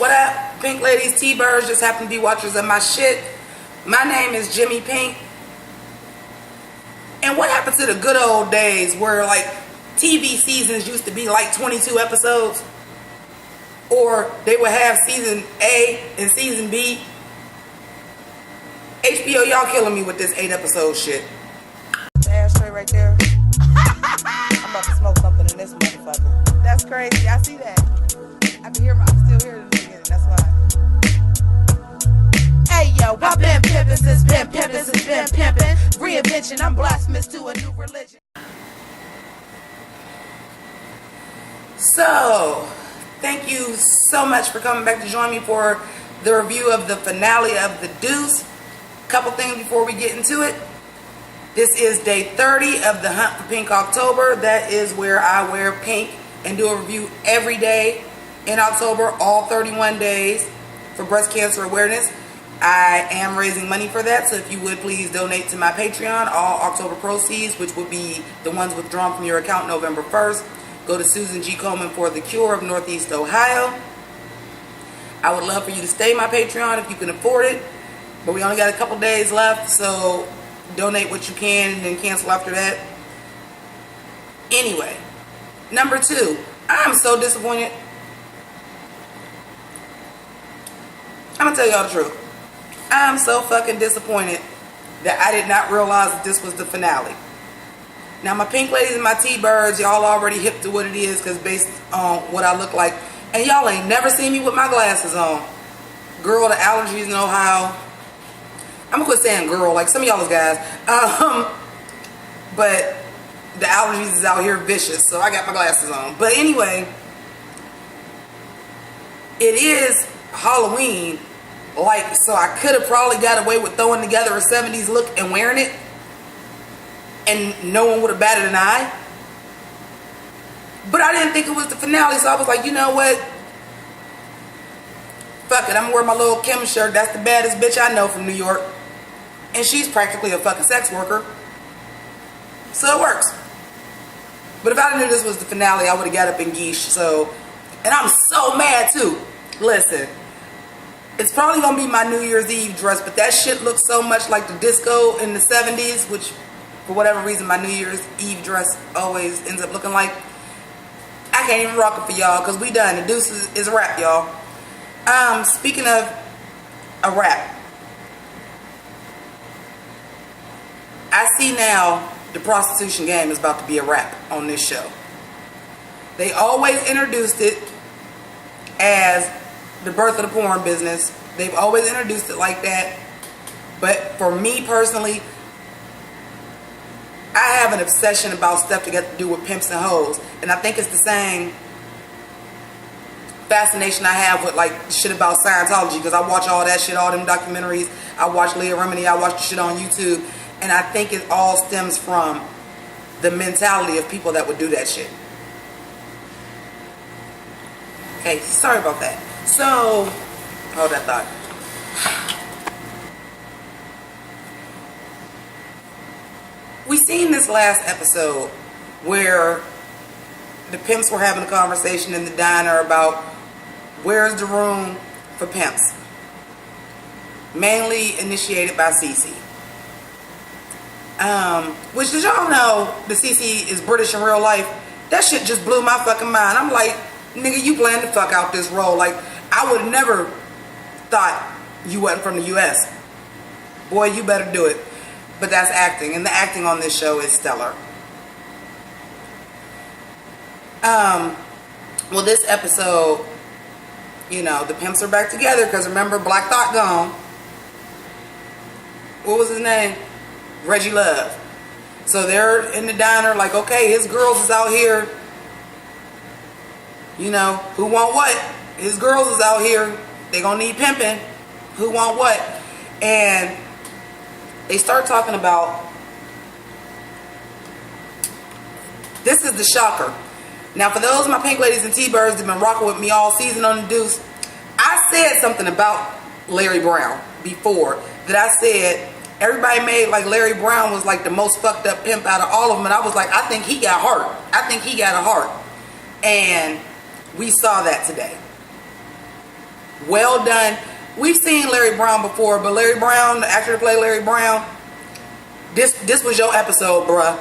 What up, Pink ladies, T-birds, just happen to be watchers of my shit. My name is Jimmi Pynk. And what happened to the good old days where like TV seasons used to be like 22 episodes? Or they would have season A and season B. HBO, y'all killing me with this 8-episode shit. The ashtray right there. I'm about to smoke something in this motherfucker. That's crazy. I see that. I can hear I'm still hearing it again. That's why. Hey yo, I've been pimping since been pimping since been pimping. Reinvention, I'm blasphemous to a new religion. So, thank you so much for coming back to join me for the review of the finale of the Deuce. Couple things before we get into it. This is day 30 of the Hunt for Pink October. That is where I wear pink and do a review every day in October, all 31 days for breast cancer awareness. I am raising money for that, so if you would please donate to my Patreon. All October proceeds, which will be the ones withdrawn from your account November 1st, go to Susan G Komen for the cure of Northeast Ohio. I would love for you to stay my Patreon if you can afford it. But we only got a couple days left, so donate what you can and then cancel after that. Anyway, number 2, I'm so disappointed. I'm gonna tell y'all the truth. I'm so fucking disappointed that I did not realize that this was the finale. Now my pink ladies and my T-birds, y'all already hip to what it is because based on what I look like. And y'all ain't never seen me with my glasses on. Girl, the allergies in Ohio. I'm gonna quit saying girl, like some of y'all guys. But the allergies is out here vicious, so I got my glasses on. But anyway, it is Halloween, like, so I could have probably got away with throwing together a 70s look and wearing it, and no one would have batted an eye. But I didn't think it was the finale, so I was like, you know what? Fuck it, I'm gonna wear my little Kim shirt. That's the baddest bitch I know from New York. And she's practically a fucking sex worker. So it works. But if I knew this was the finale, I would have got up and geesh. So, and I'm so mad too. Listen, it's probably gonna be my New Year's Eve dress, but that shit looks so much like the disco in the 70s, which for whatever reason my New Year's Eve dress always ends up looking like. I can't even rock it for y'all because we done. The Deuce is a wrap, y'all. Speaking of a wrap, I see now the prostitution game is about to be a wrap on this show. They always introduced it as the birth of the porn business. They've always introduced it like that. But for me personally, I have an obsession about stuff that got to do with pimps and hoes. And I think it's the same fascination I have with like shit about Scientology, because I watch all that shit, all them documentaries. I watch Leah Remini, I watch the shit on YouTube. And I think it all stems from the mentality of people that would do that shit. Okay, sorry about that. So, hold that thought. We seen this last episode where the pimps were having a conversation in the diner about where's the room for pimps. Mainly initiated by Cece. Which, did y'all know the Cece is British in real life? That shit just blew my fucking mind. I'm like, nigga, you planned to fuck out this role. Like, I would never thought you wasn't from the U.S. Boy, you better do it. But that's acting, and the acting on this show is stellar. Well, this episode, you know, the pimps are back together because remember, Black Thought gone. What was his name? Reggie Love. So they're in the diner like, okay, his girls is out here. You know, who want what? His girls is out here. They gonna need pimping. Who want what? And they start talking about, this is the shocker. Now, for those of my pink ladies and T-birds that have been rocking with me all season on the Deuce, I said something about Larry Brown before that I said everybody made like Larry Brown was like the most fucked up pimp out of all of them, and I was like, I think he got heart. I think he got a heart. And we saw that today. Well done. We've seen Larry Brown before, but Larry Brown, the actor to play Larry Brown, this was your episode, bruh.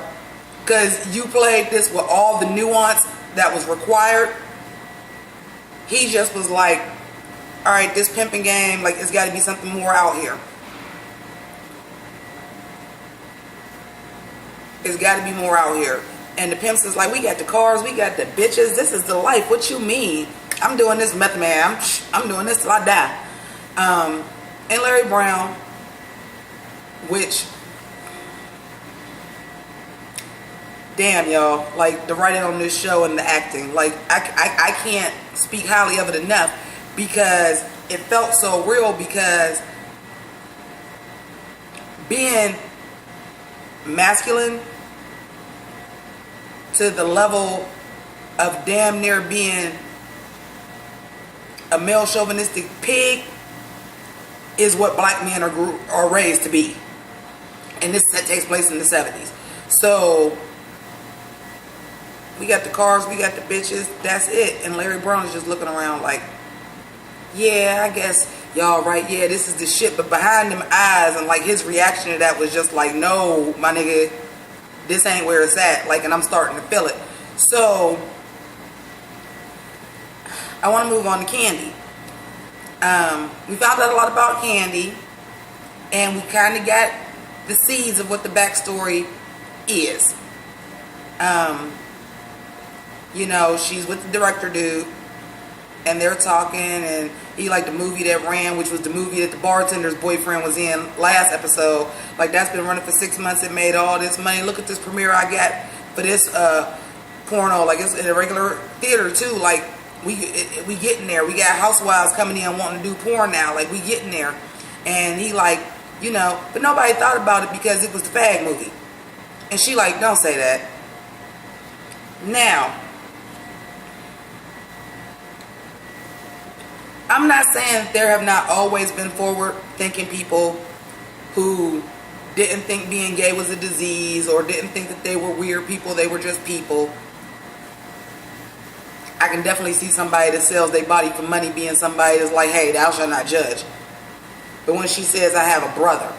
Because you played this with all the nuance that was required. He just was like, all right, this pimping game, like, it's got to be something more out here. It's got to be more out here. And the Pimps is like, we got the cars, we got the bitches. This is the life. What you mean? I'm doing this, meth man. I'm doing this till I die. And Larry Brown, which, damn, y'all, like, the writing on this show and the acting, like, I can't speak highly of it enough, because it felt so real. Because being masculine to the level of damn near being a male chauvinistic pig is what black men are raised to be. And this takes place in the 70s. So we got the cars, we got the bitches, that's it. And Larry Brown is just looking around like, yeah, I guess y'all right, yeah, this is the shit. But behind them eyes, and like his reaction to that was just like, no, my nigga, this ain't where it's at. Like, and I'm starting to feel it. So I want to move on to Candy. We found out a lot about Candy, and we kind of got the seeds of what the backstory is. You know, she's with the director dude, and they're talking, and he liked the movie that ran, which was the movie that the bartender's boyfriend was in last episode. Like, that's been running for 6 months. It made all this money. Look at this premiere I got for this porno. Like, it's in a regular theater too. Like, we getting there. We got housewives coming in wanting to do porn now. Like, we getting there. And he like, you know, but nobody thought about it because it was the fag movie. And she like, don't say that. Now, I'm not saying there have not always been forward-thinking people who didn't think being gay was a disease, or didn't think that they were weird people, they were just people. I can definitely see somebody that sells their body for money being somebody that's like, hey, thou shalt not judge. But when she says, I have a brother,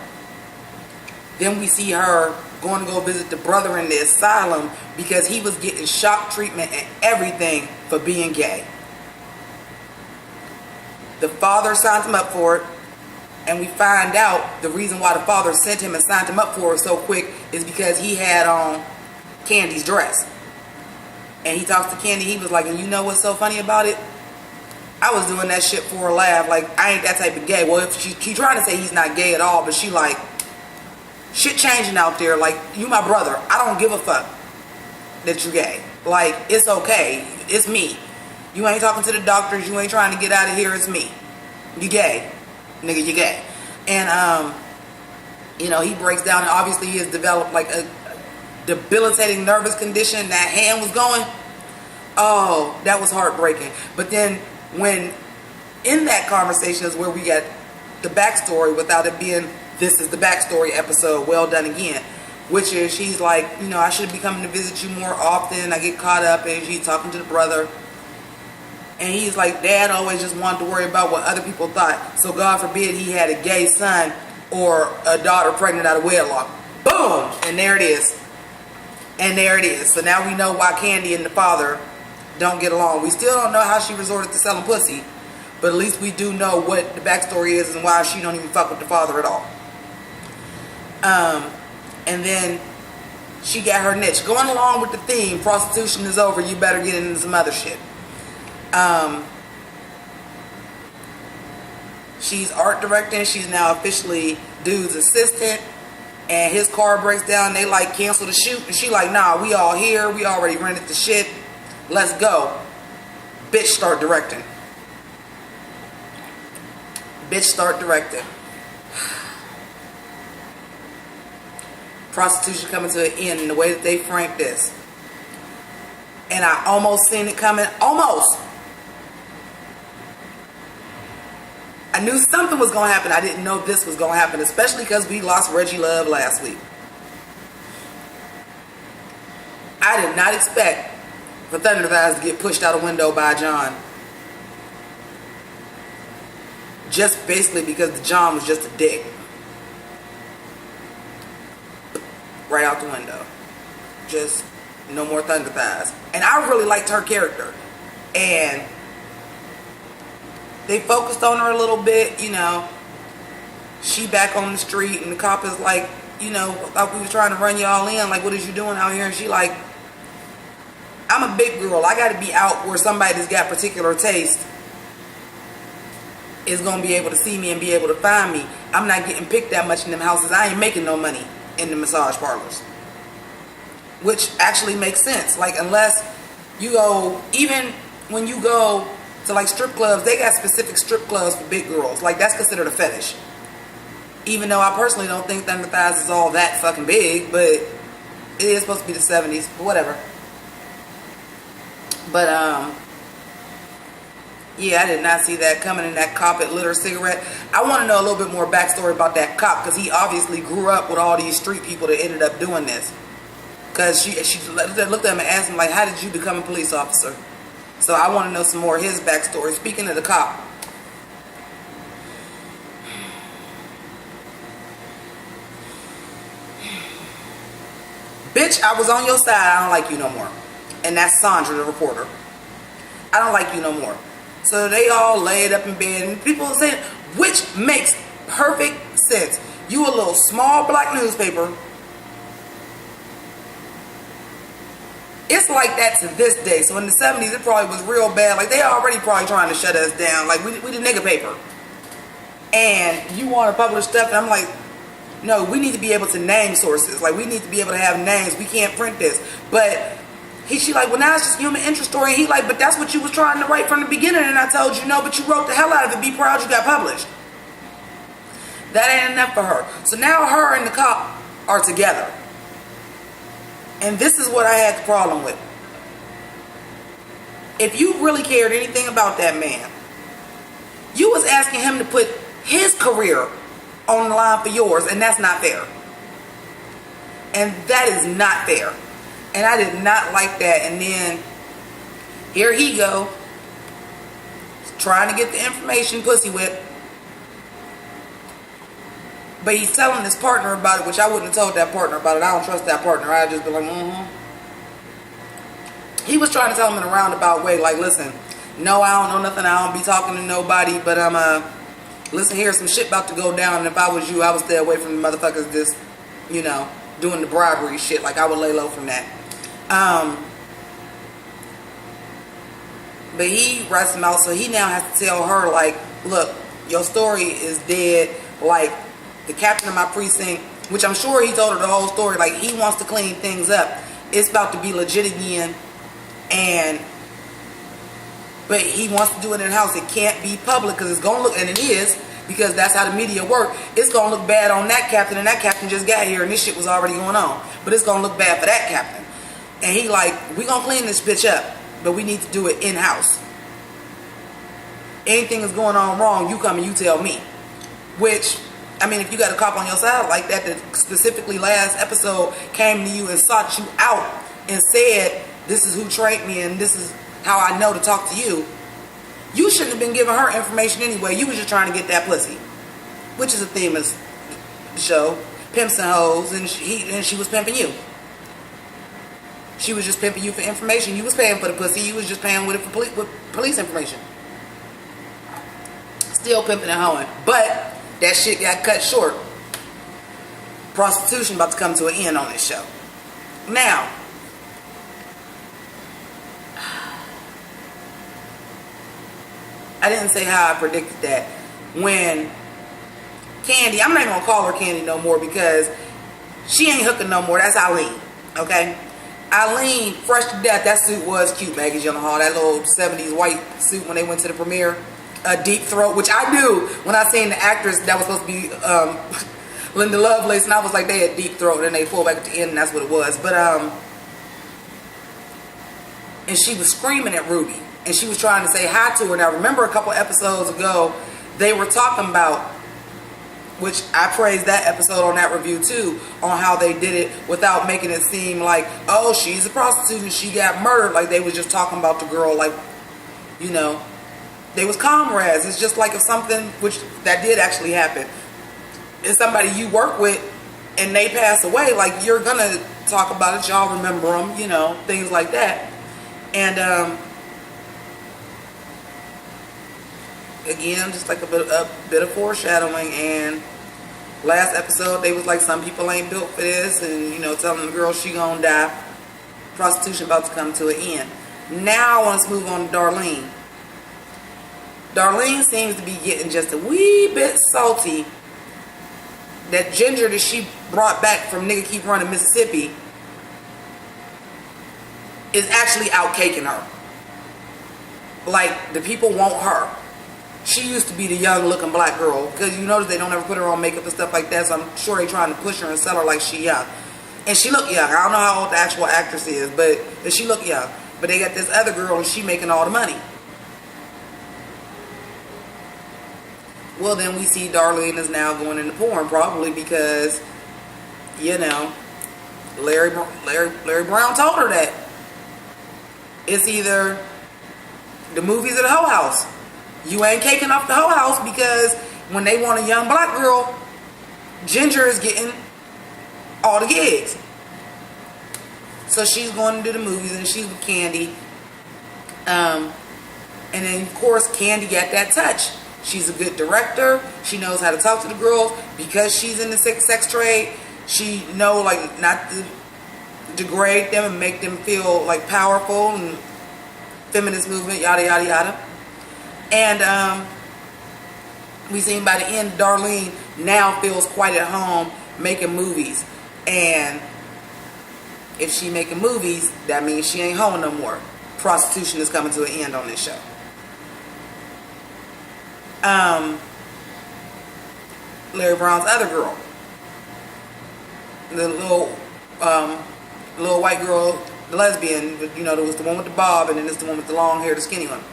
then we see her going to go visit the brother in the asylum because he was getting shock treatment and everything for being gay. The father signed him up for it, and we find out the reason why the father sent him and signed him up for it so quick is because he had on Candy's dress. And he talks to Candy, he was like, and you know what's so funny about it? I was doing that shit for a laugh. Like, I ain't that type of gay. Well, if she trying to say he's not gay at all, but she like, shit changing out there. Like, you my brother. I don't give a fuck that you gay. Like, it's okay. It's me. You ain't talking to the doctors. You ain't trying to get out of here. It's me. You gay. Nigga, you gay. And, you know, he breaks down, and obviously he has developed like a debilitating nervous condition. That hand was going. Oh, that was heartbreaking. But then when in that conversation is where we get the backstory without it being, this is the backstory episode, well done again. Which is, she's like, you know, I should be coming to visit you more often. I get caught up, and she's talking to the brother. And he's like, Dad always just wanted to worry about what other people thought. So God forbid he had a gay son or a daughter pregnant out of wedlock. Boom! And there it is. And there it is. So now we know why Candy and the father don't get along. We still don't know how she resorted to selling pussy. But at least we do know what the backstory is and why she don't even fuck with the father at all. And then she got her niche. Going along with the theme, prostitution is over, you better get into some other shit. She's art directing. She's now officially Dude's assistant. And his car breaks down. They like cancel the shoot. And she like, nah, we all here. We already rented the shit. Let's go. Bitch start directing. Bitch start directing. Prostitution coming to an end in the way that they framed this. And I almost seen it coming. Almost. I knew something was going to happen. I didn't know this was going to happen, especially because we lost Reggie Love last week. I did not expect for Thunder Thighs to get pushed out a window by John. just basically because the John was just a dick. Right out the window. Just no more thunder thighs. And I really liked her character. And they focused on her a little bit, you know. She back on the street and the cop is like, you know, thought we was trying to run y'all in. Like, what is you doing out here? And she like, I'm a big girl. I got to be out where somebody that's got particular taste is going to be able to see me and be able to find me. I'm not getting picked that much in them houses. I ain't making no money in the massage parlors. Which actually makes sense. Like, unless you go, even when you go to like strip clubs, they got specific strip clubs for big girls. Like, that's considered a fetish. Even though I personally don't think thunder thighs is all that fucking big, but it is supposed to be the 70s, but whatever. But, yeah, I did not see that coming in. That cop at Litter Cigarette. I want to know a little bit more backstory about that cop, because he obviously grew up with all these street people that ended up doing this. Because she looked at him and asked him, like, how did you become a police officer? So I want to know some more of his backstory. Speaking of the cop. Bitch, I was on your side. I don't like you no more. And that's Sandra, the reporter. I don't like you no more. So they all laid up in bed. And people saying, which makes perfect sense. You a little small black newspaper. It's like that to this day. So in the 70s, it probably was real bad. Like, they already probably trying to shut us down. Like, we the nigga paper. And you want to publish stuff. And I'm like, no, we need to be able to name sources. Like, we need to be able to have names. We can't print this. But she like, well, now it's just human interest story. And he like, but that's what you was trying to write from the beginning. And I told you no, but you wrote the hell out of it. Be proud you got published. That ain't enough for her. So now her and the cop are together. And this is what I had the problem with. If you really cared anything about that man, you was asking him to put his career on the line for yours, and that's not fair. And that is not fair. And I did not like that. And then here he go, trying to get the information, pussy whip. But he's telling his partner about it, which I wouldn't have told that partner about it. I don't trust that partner. I'd just be like, He was trying to tell him in a roundabout way, like, listen, no, I don't know nothing. I don't be talking to nobody, but listen, here's some shit about to go down. And if I was you, I would stay away from the motherfuckers just, you know, doing the bribery shit. Like, I would lay low from that. But he rats him out, so he now has to tell her, like, look, your story is dead. Like, the captain of my precinct, which I'm sure he told her the whole story, like, he wants to clean things up. It's about to be legit again. But he wants to do it in-house. It can't be public because it's going to look, and it is, because that's how the media work. It's going to look bad on that captain, and that captain just got here, and this shit was already going on. But it's going to look bad for that captain. And he like, we going to clean this bitch up, but we need to do it in-house. Anything is going on wrong, you come and you tell me. Which, I mean, if you got a cop on your side like that, that specifically last episode came to you and sought you out and said, this is who trained me and this is how I know to talk to you, you shouldn't have been giving her information anyway. You was just trying to get that pussy, which is a theme of the show. Pimps and hoes, and she was pimping you. She was just pimping you for information. You was paying for the pussy. You was just paying with it for with police information. Still pimping and hoeing. But that shit got cut short. Prostitution about to come to an end on this show. Now, I didn't say how I predicted that. When Candy, I'm not even going to call her Candy no more because she ain't hooking no more. That's Eileen. Okay? Eileen, fresh to death. That suit was cute, Baggage on the Hall. That little 70s white suit when they went to the premiere. A deep throat, which I knew when I seen the actress that was supposed to be Linda Lovelace, and I was like, they had deep throat, and they pulled back at the end, and that's what it was. But and she was screaming at Ruby, and she was trying to say hi to her. And I remember a couple episodes ago, they were talking about, which I praised that episode on that review too, on how they did it without making it seem like, oh, she's a prostitute and she got murdered. Like they was just talking about the girl, like, you know, they was comrades. It's just like if something, which that did actually happen, is somebody you work with and they pass away, like you're gonna talk about it, y'all remember them, you know, things like that. And again, just like a bit of foreshadowing. And last episode they was like, some people ain't built for this, and you know, telling the girl she gonna die. Prostitution about to come to an end. Now let's move on to Darlene. Darlene seems to be getting just a wee bit salty that Ginger that she brought back from Nigga Keep Running Mississippi is actually out caking her. Like, the people want her. She used to be the young looking black girl, because you notice they don't ever put her on makeup and stuff like that, so I'm sure they're trying to push her and sell her like she young. And she look young. I don't know how old the actual actress is, but she look young. But they got this other girl and she making all the money. Well, then we see Darlene is now going into porn, probably because, you know, Larry Brown told her that. It's either the movies or the hoe house. You ain't caking off the hoe house, because when they want a young black girl, Ginger is getting all the gigs. So she's going to do the movies, and she's with Candy. And then, of course, Candy got that touch. She's a good director. She knows how to talk to the girls. Because she's in the sex trade, she know, like, not to degrade them and make them feel like powerful, and feminist movement, yada yada yada. And we seen by the end, Darlene now feels quite at home making movies. And if she making movies, that means she ain't home no more. Prostitution is coming to an end on this show. Larry Brown's other girl, the little white girl, the lesbian, you know, there was the one with the bob, and then there's the one with the long hair, the skinny one.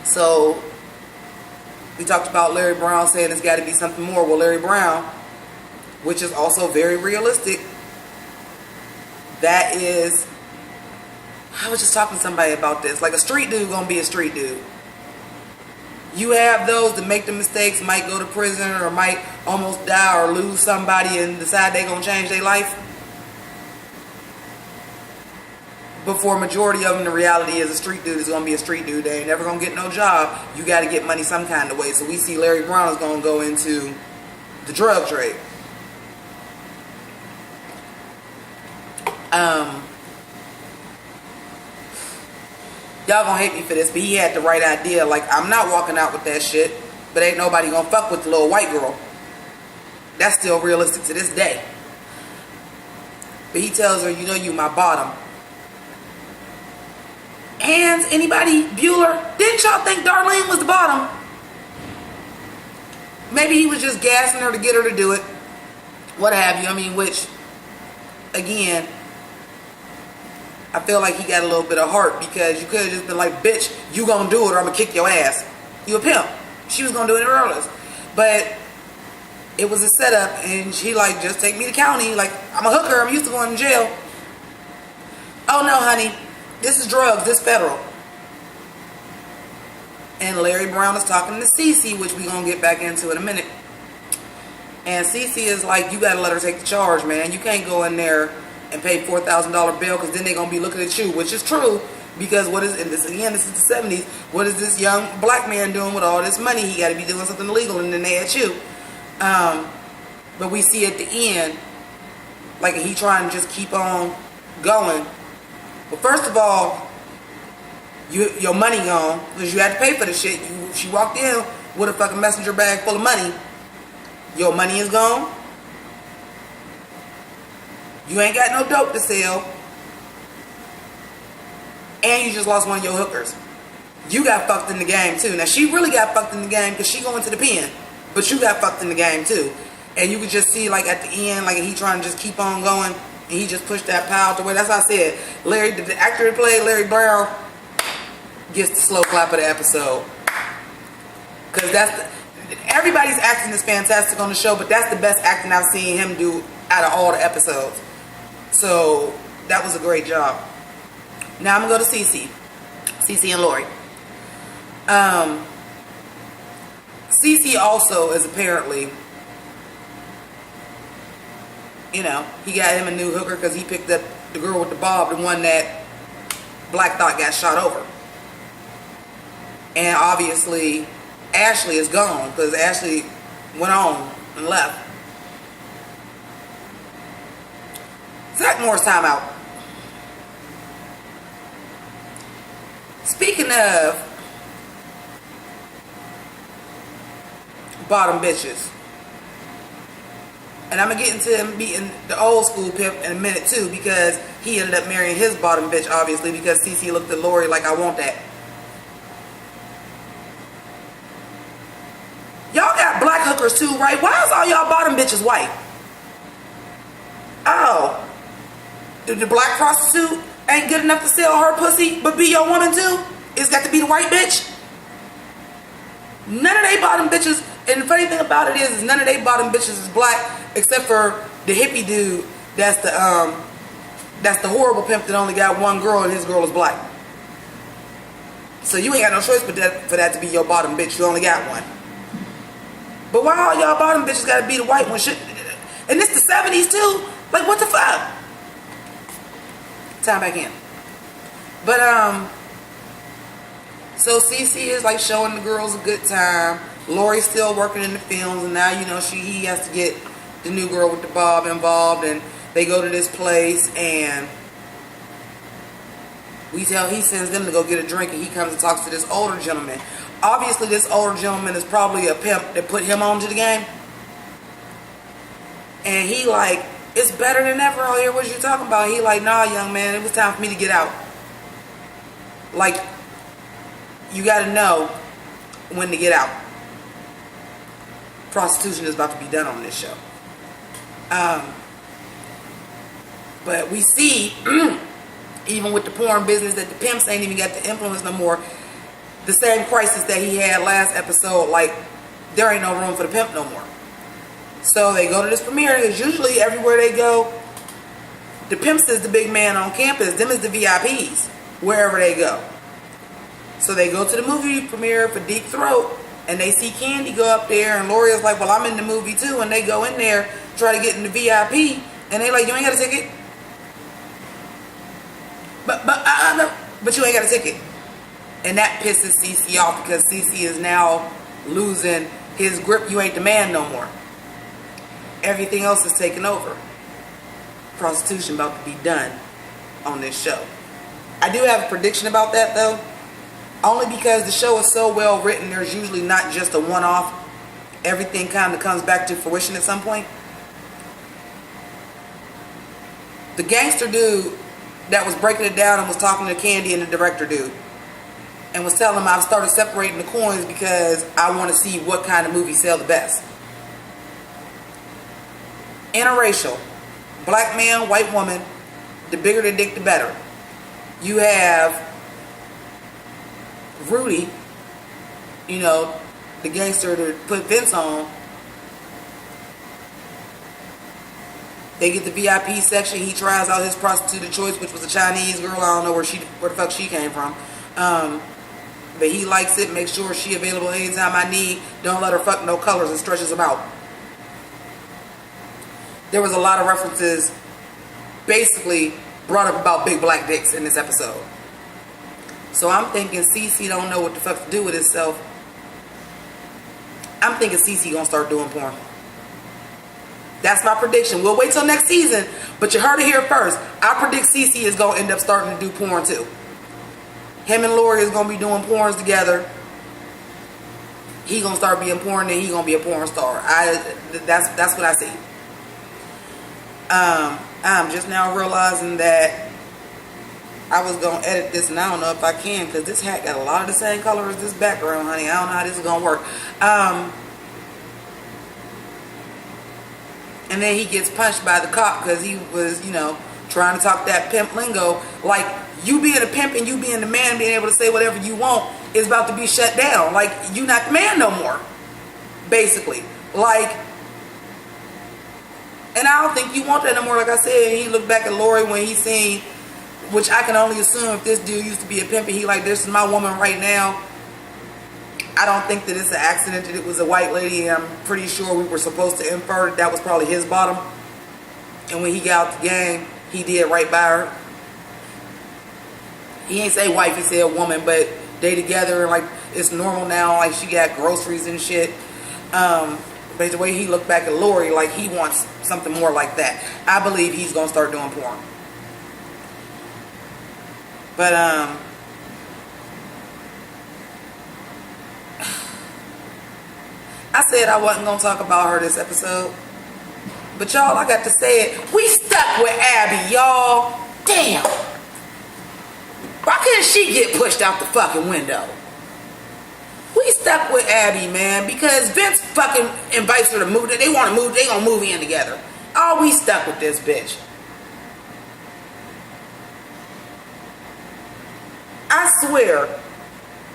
So we talked about Larry Brown saying there's got to be something more. Well, Larry Brown, which is also very realistic, that is, I was just talking to somebody about this, like a street dude gonna be a street dude. You have those that make the mistakes, might go to prison or might almost die or lose somebody and decide they gonna change their life. But for a majority of them, the reality is a street dude is gonna be a street dude. They ain't never gonna get no job. You gotta get money some kind of way. So we see Larry Brown is gonna go into the drug trade. Y'all gonna hate me for this, but he had the right idea. Like, I'm not walking out with that shit, but ain't nobody gonna fuck with the little white girl. That's still realistic to this day. But he tells her, you know, you my bottom. And anybody, Bueller, didn't y'all think Darlene was the bottom? Maybe he was just gassing her to get her to do it. What have you. I mean, which, again, I feel like he got a little bit of heart, because you could have just been like, bitch, you gonna do it or I'm gonna kick your ass. You a pimp. She was gonna do it regardless. But it was a setup, and she like, just take me to county. Like, I'm a hooker, I'm used to going to jail. Oh no, honey, this is drugs, this federal. And Larry Brown is talking to Cece, which we gonna get back into in a minute. And Cece is like, you gotta let her take the charge, man. You can't go in there and pay $4,000 bill, because then they're going to be looking at you, which is true, because what is, and this again, this is the 70s, what is this young black man doing with all this money? He got to be doing something illegal, and then they at you. But we see at the end, like, he trying to just keep on going. Well, first of all, your money gone, because you had to pay for the shit. She walked in with a fucking messenger bag full of money. Your money is gone. You ain't got no dope to sell. And you just lost one of your hookers. You got fucked in the game too. Now, she really got fucked in the game because she going to the pen. But you got fucked in the game too. And you could just see, like, at the end, like, he trying to just keep on going. And he just pushed that pile away. That's how I said, Larry, the actor that played Larry Brown, gets the slow clap of the episode. Because everybody's acting is fantastic on the show, but that's the best acting I've seen him do out of all the episodes. So that was a great job. Now I'm gonna go to Cece. Cece and Lori. Cece also is apparently, you know, he got him a new hooker because he picked up the girl with the bob, the one that Black thought got shot over. And obviously, Ashley is gone because Ashley went on and left. Zach Moore's time out. Speaking of bottom bitches, and I'm gonna get into him beating the old school pimp in a minute too, because he ended up marrying his bottom bitch, obviously, because Cece looked at Lori like, I want that. Y'all got black hookers too, right? Why is all y'all bottom bitches white? Oh, the black prostitute ain't good enough to sell her pussy, but be your woman too? It's got to be the white bitch? None of they bottom bitches, and the funny thing about it is none of they bottom bitches is black, except for the hippie dude that's the horrible pimp that only got one girl and his girl is black. So you ain't got no choice for that to be your bottom bitch. You only got one. But why all y'all bottom bitches gotta be the white one? And this the 70s too? Like, what the fuck? Time back in. But, so Cece is like showing the girls a good time. Lori's still working in the films, and now, you know, he has to get the new girl with the bob involved, and they go to this place, and he sends them to go get a drink, and he comes and talks to this older gentleman. Obviously, this older gentleman is probably a pimp that put him onto the game. And he like, it's better than ever out here. What you talking about? He like, nah, young man, it was time for me to get out. Like, you got to know when to get out. Prostitution is about to be done on this show. But we see, even with the porn business, that the pimps ain't even got the influence no more. The same crisis that he had last episode, like, there ain't no room for the pimp no more. So they go to this premiere, because usually everywhere they go, the pimps is the big man on campus. Them is the VIPs, wherever they go. So they go to the movie premiere for Deep Throat, and they see Candy go up there, and Lori is like, well, I'm in the movie too. And they go in there, try to get in the VIP, and they like, you ain't got a ticket? But you ain't got a ticket. And that pisses Cece off, because Cece is now losing his grip. You ain't the man no more. Everything else is taking over. Prostitution about to be done on this show. I do have a prediction about that though. Only because the show is so well written, there's usually not just a one-off. Everything kind of comes back to fruition at some point. The gangster dude that was breaking it down and was talking to Candy and the director dude, and was telling him, I've started separating the coins because I want to see what kind of movies sell the best. Interracial. Black man, white woman. The bigger the dick, the better. You have Rudy, you know, the gangster to put Vince on. They get the VIP section. He tries out his prostitute of choice, which was a Chinese girl. I don't know where the fuck she came from. But he likes it. Makes sure she available anytime I need. Don't let her fuck no colors, and stretches them out. There was a lot of references basically brought up about big black dicks in this episode. So I'm thinking Cece don't know what the fuck to do with himself. I'm thinking Cece gonna start doing porn. That's my prediction. We'll wait till next season, but you heard it here first. I predict Cece is gonna end up starting to do porn too. Him and Lori is gonna be doing porns together. He gonna start being porn, and he gonna be a porn star. That's what I see. I'm just now realizing that I was gonna edit this, and I don't know if I can, because this hat got a lot of the same color as this background, honey. I don't know how this is gonna work. And then he gets punched by the cop because he was, you know, trying to talk that pimp lingo. Like, you being a pimp and you being the man, being able to say whatever you want is about to be shut down. Like, you not the man no more, basically. Like, and I don't think you want that no more. Like I said, he looked back at Lori when he seen which I can only assume if this dude used to be a pimp and he like, this is my woman right now. I don't think that it's an accident that it was a white lady. I'm pretty sure we were supposed to infer that was probably his bottom. And when he got out the game, he did right by her. He ain't say wife, he said woman, but they together and like it's normal now. Like she got groceries and shit. But the way he looked back at Lori, like he wants something more like that. I believe he's gonna start doing porn. But I said I wasn't gonna talk about her this episode. But y'all, I got to say it. We stuck with Abby, y'all. Damn. Why couldn't she get pushed out the fucking window? We stuck with Abby, man, because Vince fucking invites her to move. They want to move. They gonna move in together. Oh, we stuck with this bitch. I swear,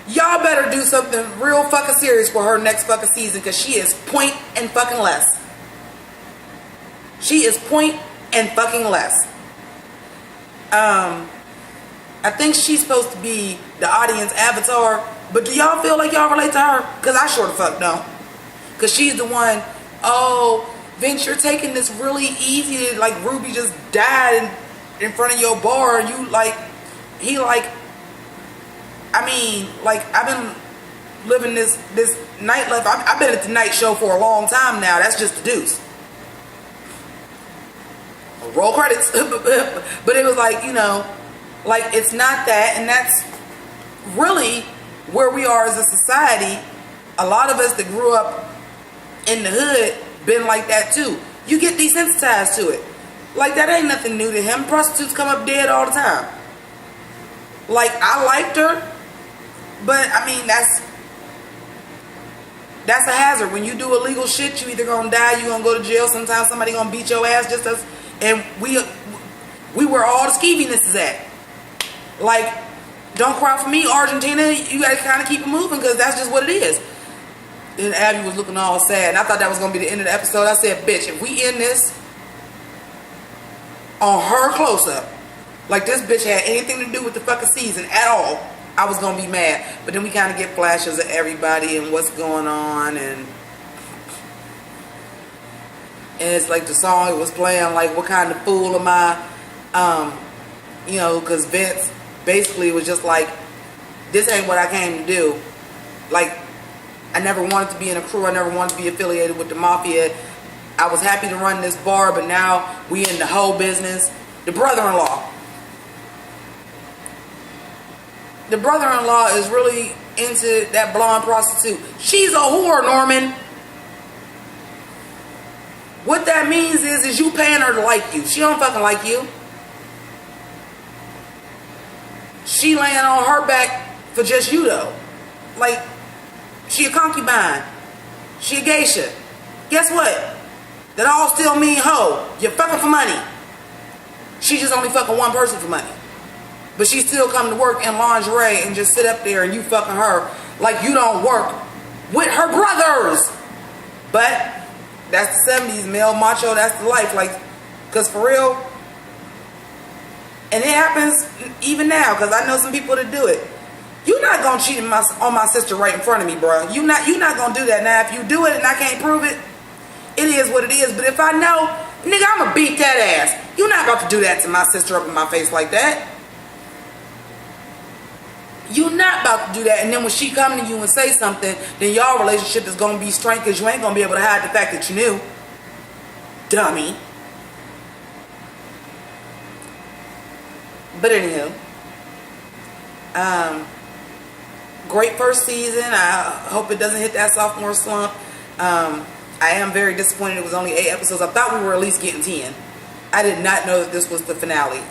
y'all better do something real fucking serious for her next fucking season, because she is point and fucking less. She is point and fucking less. I think she's supposed to be the audience avatar, but do y'all feel like y'all relate to her? Because I sure the fuck don't. Because she's the one, oh, Vince, you're taking this really easy. Like, Ruby just died in front of your bar. You, like, he, like, I mean, like, I've been living this nightlife. I've been at the night show for a long time now. That's just the Deuce. Roll credits. But it was like, you know, like, it's not that. And that's really where we are as a society. A lot of us that grew up in the hood been like that too. You get desensitized to it. Like, that ain't nothing new to him. Prostitutes come up dead all the time. Like, I liked her, but I mean, that's a hazard. When you do illegal shit, you either gonna die, you gonna go to jail. Sometimes somebody gonna beat your ass just as. And we were all the skeeviness is at. Like, don't cry for me, Argentina. You gotta kind of keep it moving, because that's just what it is. And Abby was looking all sad, and I thought that was gonna be the end of the episode. I said, bitch, if we end this on her close-up, like this bitch had anything to do with the fucking season at all, I was gonna be mad. But then we kind of get flashes of everybody and what's going on, and it's like the song it was playing, like, what kind of fool am I? You know, because Vince basically was just like, this ain't what I came to do. Like, I never wanted to be in a crew. I never wanted to be affiliated with the mafia. I was happy to run this bar, but now we in the whole business. The brother-in-law. The brother-in-law is really into that blonde prostitute. She's a whore, Norman. What that means is you paying her to like you. She don't fucking like you. She laying on her back for just you, though. Like, she a concubine. She a geisha. Guess what? That all still mean hoe. You're fucking for money. She just only fucking one person for money. But she still come to work in lingerie and just sit up there and you fucking her like you don't work with her brothers. But that's the 70s, male macho, that's the life. Like, because for real, and it happens even now, because I know some people that do it. You're not going to cheat on my sister right in front of me, bro. You're not going to do that. Now, if you do it and I can't prove it, it is what it is. But if I know, nigga, I'm going to beat that ass. You're not about to do that to my sister up in my face like that. You're not about to do that. And then when she come to you and say something, then y'all relationship is going to be strained, because you ain't going to be able to hide the fact that you knew. Dummy. But anywho, great first season. I hope it doesn't hit that sophomore slump. I am very disappointed it was only 8 episodes. I thought we were at least getting 10. I did not know that this was the finale.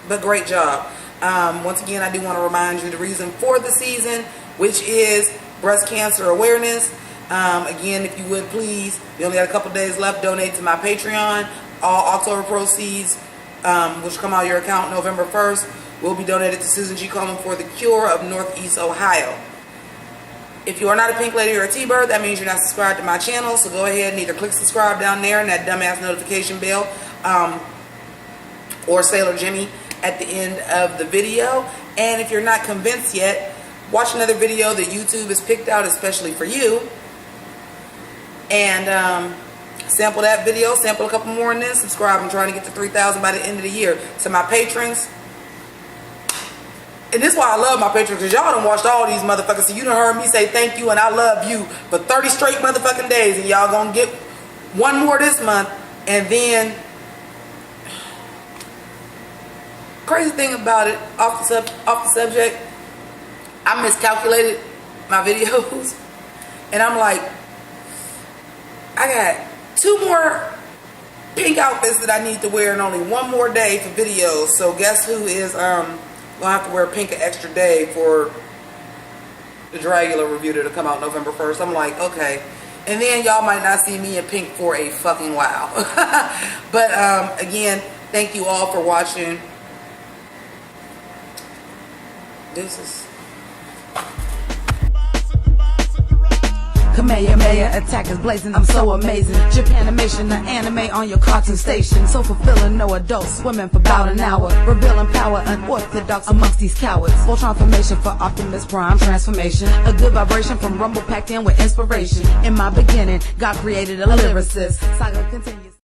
But great job. Once again, I do want to remind you the reason for the season, which is breast cancer awareness. Again, if you would please, we only got a couple days left, donate to my Patreon. All October proceeds, which come out of your account November 1st, will be donated to Susan G Komen for the cure of Northeast Ohio. If you are not a pink lady or a T-bird, that means you're not subscribed to my channel, so go ahead and either click subscribe down there and that dumbass notification bell, or Sailor Jimmy at the end of the video. And if you're not convinced yet, watch another video that YouTube has picked out especially for you, and sample that video, sample a couple more, and then subscribe. I'm trying to get to 3,000 by the end of the year. To my patrons, and this is why I love my patrons, because y'all done watched all these motherfuckers. So you done heard me say thank you and I love you for 30 straight motherfucking days, and y'all gonna get one more this month. And then crazy thing about it, off the subject, I miscalculated my videos, and I'm like, I got 2 more pink outfits that I need to wear and only 1 more day for videos. So guess who is gonna have to wear pink an extra day for the Dragula review that'll come out November 1st. I'm like, okay. And then y'all might not see me in pink for a fucking while. But again, thank you all for watching. Deuces. Kamehameha attack is blazing, I'm so amazing. Japanimation, the anime on your cartoon station. So fulfilling, no adults swimming for about an hour. Revealing power, unorthodox amongst these cowards. Full transformation for Optimus Prime transformation. A good vibration from Rumble packed in with inspiration. In my beginning, God created a lyricist. Saga continues.